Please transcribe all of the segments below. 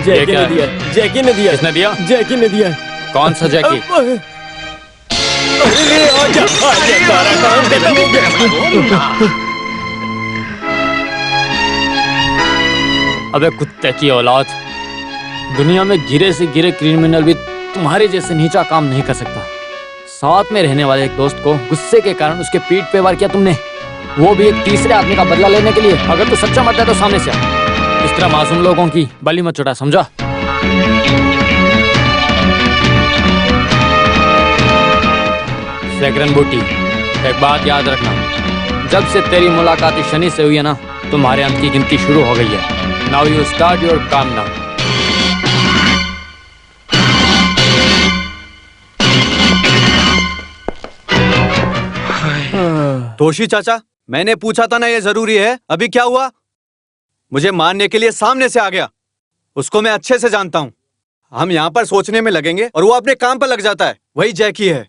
जैकी ने दिया, जैकी ने दिया। किसने दिया? जैकी ने दिया। कौन सा जैकी? अरे आजा, आजा, सारा काम खत्म हो गया। अबे कुत्ते की औलाद, दुनिया में गिरे से गिरे क्रिमिनल भी तुम्हारे जैसे नीचा काम नहीं कर सकता। साथ में रहने वाले एक दोस्त को गुस्से के कारण उसके पीठ पे वार किया तुमने, वो भी एक तीसरे आदमी का बदला लेने के लिए। अगर तू सच्चा मरता है तो सामने से आ। इस तरह मासूम लोगों की बलि मत चढ़ा, समझा? सेकरन बूटी, एक बात याद रखना, जब से तेरी मुलाकात शनि से हुई है ना, तुम्हारे अंत की गिनती शुरू हो गई है। नाउ यू स्टार्ट योर काम नाउ। तोशी चाचा, मैंने पूछा था ना ये जरूरी है, अभी क्या हुआ? मुझे मारने के लिए सामने से आ गया। उसको मैं अच्छे से जानता हूं। हम यहाँ पर सोचने में लगेंगे और वो अपने काम पर लग जाता है। वही जैकी है।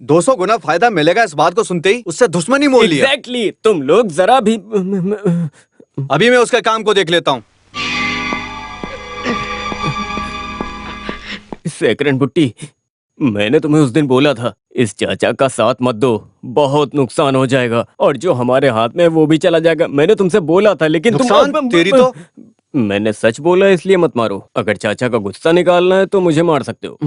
200 गुना फायदा मिलेगा इस बात को सुनते ही उससे दुश्मनी मोल लिया। एग्जैक्टली, तुम लोग जरा भी। अभी मैं उसके काम को देख लेता हूँ। सेकरन बुट्टी, मैंने तुम्हें उस दिन बोला था इस चाचा का साथ मत दो, बहुत नुकसान हो जाएगा और जो हमारे हाथ में है वो भी चला जाएगा। मैंने तुमसे बोला था लेकिन नुकसान तेरी तो। मैंने सच बोला इसलिए मत मारो। अगर चाचा का गुस्सा निकालना है तो मुझे मार सकते हो।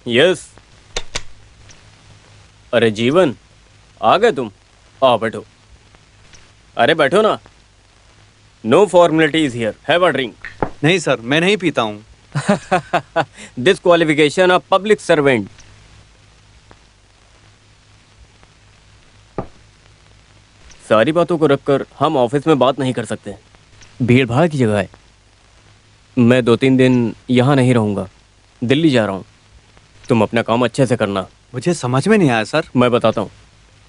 यस। अरे जीवन, आ गए तुम? आओ बैठो। अरे बैठो ना। No formalities here, have a drink. नहीं सर, मैं नहीं पीता हूँ। Disqualification of public servant. सारी बातों को रखकर हम ऑफिस में बात नहीं कर सकते। भीड़ भाड़ की जगह है। मैं 2-3 दिन यहाँ नहीं रहूँगा, दिल्ली जा रहा हूँ। तुम अपना काम अच्छे से करना। मुझे समझ में नहीं आया सर। मैं बताता हूँ।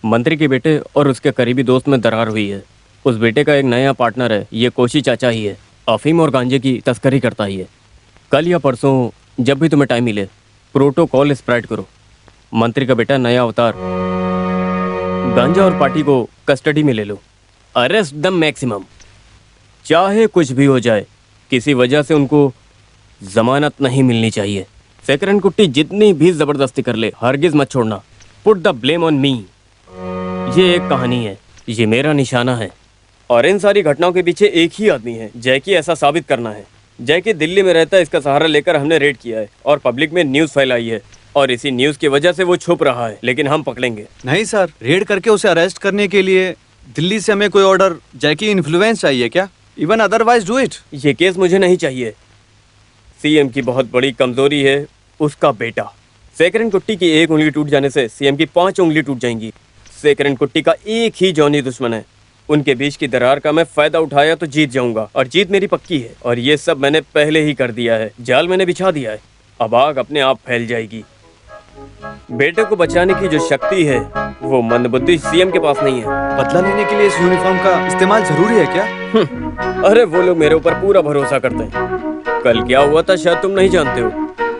मंत्री के बेटे और उसके करीबी दोस्त में दरार हुई है। उस बेटे का एक नया पार्टनर है, ये कोशी चाचा ही है। अफीम और गांजे की तस्करी करता ही है। कल या परसों जब भी तुम्हें टाइम मिले प्रोटोकॉल स्प्रेड करो। मंत्री का बेटा नया अवतार। गांजा और पार्टी को कस्टडी में ले लो। Arrest the maximum. चाहे कुछ भी हो जाए, किसी वजह से उनको जमानत नहीं मिलनी चाहिए। सेकरन कुट्टी जितनी भी जबरदस्ती कर ले, हरगिज मत छोड़ना। Put the blame on me. ये एक कहानी है, ये मेरा निशाना है और इन सारी घटनाओं के पीछे एक ही आदमी है, जैकी। ऐसा साबित करना है। जैकी दिल्ली में रहता है, इसका सहारा लेकर हमने रेड किया है और पब्लिक में न्यूज़ फैलाई है और इसी न्यूज़ की वजह से वो छुप रहा है, लेकिन हम पकड़ेंगे। नहीं सर, रेड करके उसे अरेस्ट करने के लिए दिल्ली से हमें कोई ऑर्डर, जैकी इन्फ्लुएंस चाहिए क्या? Even otherwise do it. ये केस मुझे नहीं चाहिए। सीएम की बहुत बड़ी कमजोरी है उसका बेटा। सेकरन कुट्टी की एक उंगली टूट जाने से सीएम की 5 उंगली टूट जाएंगी। सेकरन कुट्टी का एक ही जॉनी दुश्मन है। उनके बीच की दरार का मैं फायदा उठाया तो जीत जाऊंगा और जीत मेरी पक्की है। और ये सब मैंने पहले ही कर दिया है। जाल मैंने बिछा दिया है, अब आग अपने आप फैल जाएगी। बेटे को बचाने की जो शक्ति है वो मंदबुद्धि सीएम के पास नहीं है। बदला लेने के लिए इस यूनिफॉर्म का इस्तेमाल जरूरी है क्या? अरे वो लोग मेरे ऊपर पूरा भरोसा करते हैं। कल क्या हुआ था शायद तुम नहीं जानते हो।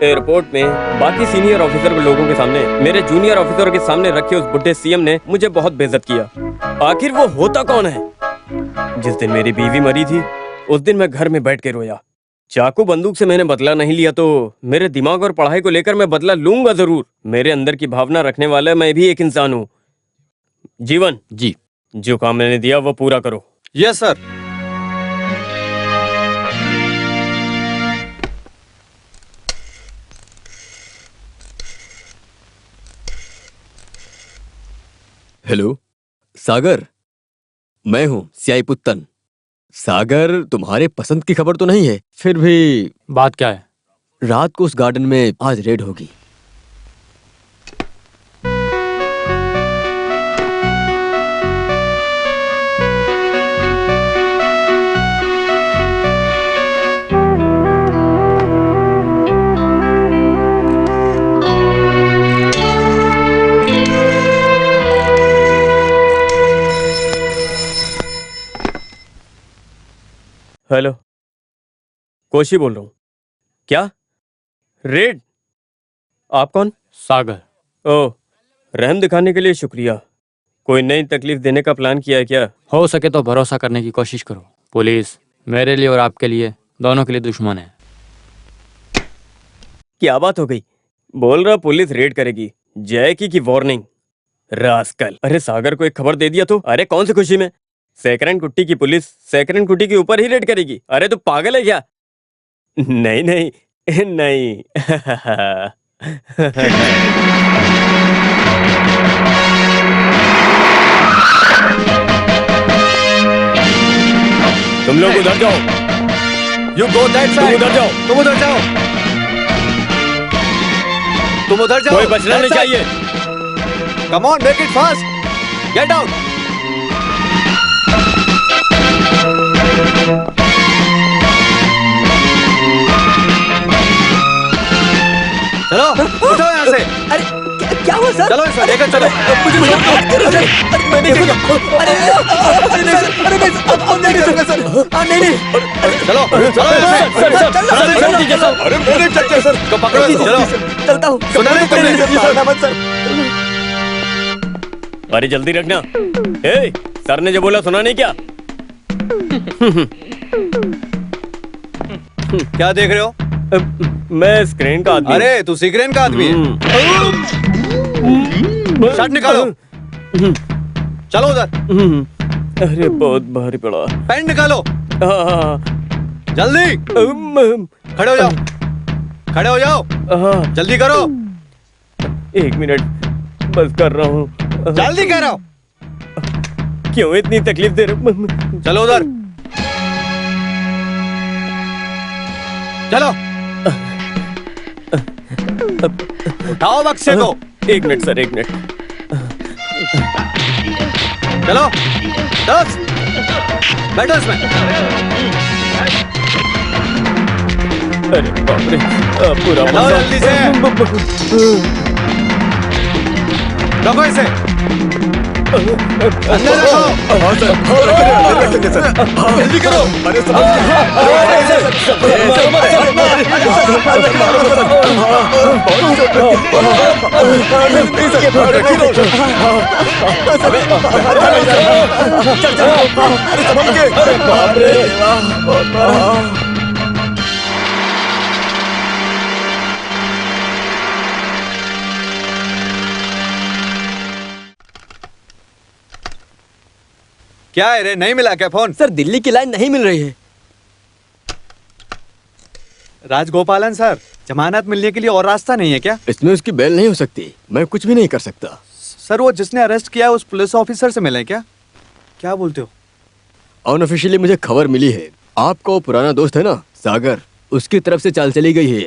एयरपोर्ट में बाकी सीनियर ऑफिसर लोगों के सामने मेरे जूनियर ऑफिसर के सामने रखे उस बुड्ढे सीएम ने मुझे बहुत बेइज्जत किया। आखिर वो होता कौन है? जिस दिन मेरी बीवी मरी थी उस दिन मैं घर में बैठ के रोया। चाकू बंदूक से मैंने बदला नहीं लिया तो मेरे दिमाग और पढ़ाई को लेकर मैं बदला लूंगा जरूर। मेरे अंदर की भावना रखने वाला मैं भी एक इंसान हूँ। जीवन जी, जो काम मैंने दिया वो पूरा करो। Yes sir. हेलो सागर, मैं हूं सियाई पुत्तन। सागर, तुम्हारे पसंद की खबर तो नहीं है, फिर भी बात क्या है? रात को उस गार्डन में आज रेड होगी। हेलो, कोशी बोल रहा हूँ। क्या रेड? आप कौन? सागर। ओह, रहम दिखाने के लिए शुक्रिया। कोई नई तकलीफ देने का प्लान किया है क्या? हो सके तो भरोसा करने की कोशिश करो। पुलिस मेरे लिए और आपके लिए, दोनों के लिए दुश्मन है। क्या बात हो गई? बोल रहा पुलिस रेड करेगी। जय की वार्निंग। रास्कल। अरे सागर को एक खबर दे दिया तो? अरे कौन सी खुशी में? सेकरन कुट्टी की पुलिस सेकरन कुट्टी के ऊपर ही रेड करेगी? अरे तू पागल है क्या? नहीं नहीं नहीं। तुम लोग उधर जाओ। यू गो दैट तुम साइड। उधर जाओ। तुम उधर जाओ। तुम उधर जाओ। कोई बचना नहीं चाहिए। Come on, make it fast. Get out. चलो उठो यहाँ से। अरे क्या हुआ सर? चलो इसे लेकर चलो। मैं नहीं चलो चलो यहाँ से। अरे मेरे चलते सर। तो पकड़ो इसको। चलो चलता हूँ। सुना नहीं तुमने? अरे जल्दी रखना। ए, सर ने जो बोला सुना नहीं क्या? क्या देख रहे हो? मैं स्क्रीन का आदमी। अरे तू सिगरेट का आदमी है। शर्ट निकालो। चलो उधर। अरे बहुत भारी पड़ा। पैंट निकालो हाँ, जल्दी। खड़े हो जाओ। खड़े हो जाओ। हाँ, जल्दी करो। 1 मिनट बस कर रहा हूँ। जल्दी करो। क्यों इतनी तकलीफ दे रहे? चलो उधर। चलो उठाओ बक्से को। 1 मिनट सर, 1 मिनट। चलो 10 बैठो इसमें। अरे बाप रे, पूरा चलो जल्दी से। रखो इसे अंदर रखो। हाँ सर, हाँ रख देंगे सर। जल्दी करो। अरे क्या है रे, नहीं मिला क्या फोन? सर दिल्ली की लाइन नहीं मिल रही है। राजगोपालन सर, जमानत मिलने के लिए और रास्ता नहीं है क्या? इसमें उसकी बेल नहीं हो सकती। मैं कुछ भी नहीं कर सकता। सर वो जिसने अरेस्ट किया है उस पुलिस ऑफिसर से मिले क्या? क्या बोलते हो? अनऑफिशियली मुझे खबर मिली है, आपका वो पुराना दोस्त है ना सागर, उसकी तरफ से चाल चली गई है।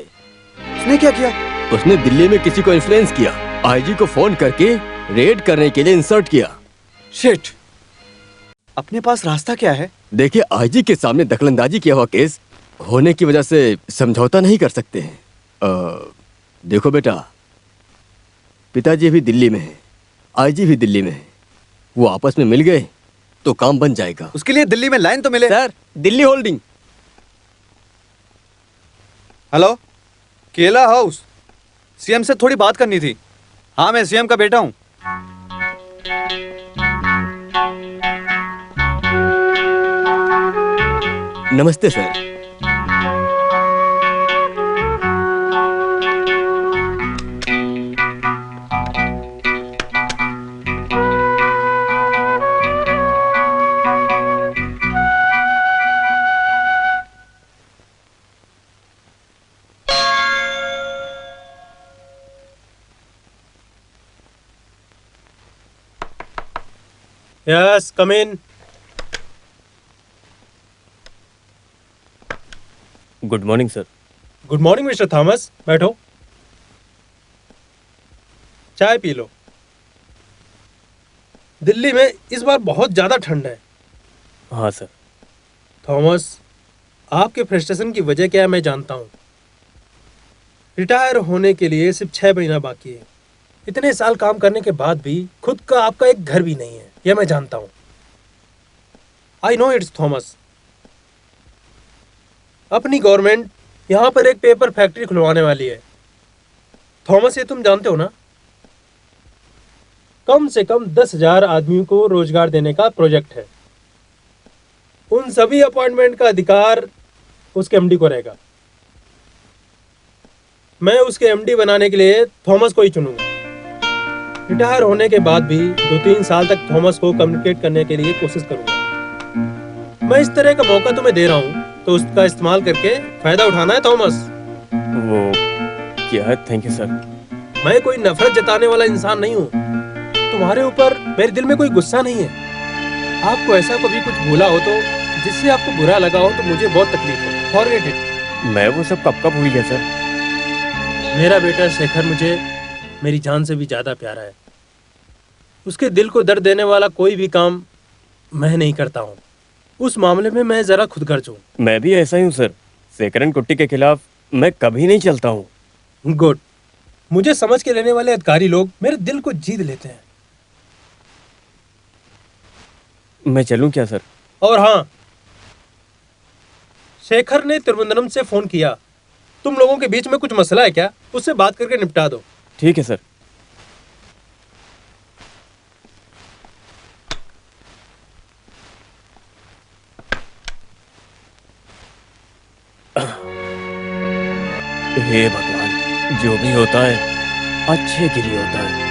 उसने क्या किया? उसने दिल्ली में किसी को इन्फ्लुएंस किया, आईजी को फोन करके रेड करने के लिए इंसर्ट किया। शिट, अपने पास रास्ता क्या है? देखिए आईजी के सामने दखलंदाजी किया हुआ केस होने की वजह से समझौता नहीं कर सकते हैं। देखो बेटा, पिताजी भी दिल्ली में है, आईजी भी दिल्ली में है, वो आपस में मिल गए तो काम बन जाएगा। उसके लिए दिल्ली में लाइन तो मिले। Sir Delhi holding. हेलो, केला हाउस, सीएम से थोड़ी बात करनी थी। हाँ मैं सीएम का बेटा हूँ। नमस्ते sir. Yes, come in. Good morning sir. Good morning mister Thomas, बैठो, चाय पी लो। दिल्ली में इस बार बहुत ज्यादा ठंड है। हाँ सर। थॉमस, आपके फ्रस्ट्रेशन की वजह क्या है मैं जानता हूँ। रिटायर होने के लिए सिर्फ 6 महीना बाकी है। इतने साल काम करने के बाद भी खुद का आपका एक घर भी नहीं है, यह मैं जानता हूँ। I know it's Thomas. अपनी गवर्नमेंट यहाँ पर एक पेपर फैक्ट्री खुलवाने वाली है। थॉमस, ये तुम जानते हो ना? कम से कम 10,000 आदमियों को रोजगार देने का प्रोजेक्ट है। उन सभी अपॉइंटमेंट का अधिकार उसके एमडी को रहेगा। मैं उसके एमडी बनाने के लिए थॉमस को ही चुनूंगा। रिटायर होने के बाद भी 2-3 साल तक थॉमस को कम्युनिकेट करने के लिए कोशिश करूंगा। मैं इस तरह का मौका तुम्हें दे रहा हूं, तो उसका इस्तेमाल करके फायदा उठाना है थॉमस। वो क्या है? Thank you sir. मैं कोई नफरत जताने वाला इंसान नहीं हूँ। तुम्हारे ऊपर मेरे दिल में कोई गुस्सा नहीं है। आपको ऐसा कभी कुछ बोला हो तो जिससे आपको बुरा लगा हो तो मुझे बहुत तकलीफ है। Forget it. मैं वो सब कब भूल गया सर। मेरा बेटा शेखर मुझे मेरी जान से भी ज्यादा प्यारा है। उसके दिल को दर्द देने वाला कोई भी काम मैं नहीं करता हूँ। उस मामले में मैं जरा खुदगर्ज हूँ। मैं भी ऐसा ही हूँ सर। शेखरन कुट्टी के खिलाफ मैं कभी नहीं चलता हूँ। गुड। मुझे समझ के रहने वाले अधिकारी लोग मेरे दिल को जीत लेते हैं। मैं चलूँ क्या सर? और हाँ, शेखर ने त्रिवेंद्रम से फोन किया। तुम लोगों के बीच में कुछ मसला है क्या? उससे बात करके निपटा दो। ठीक है सर। हे भगवान, जो भी होता है अच्छे के लिए होता है।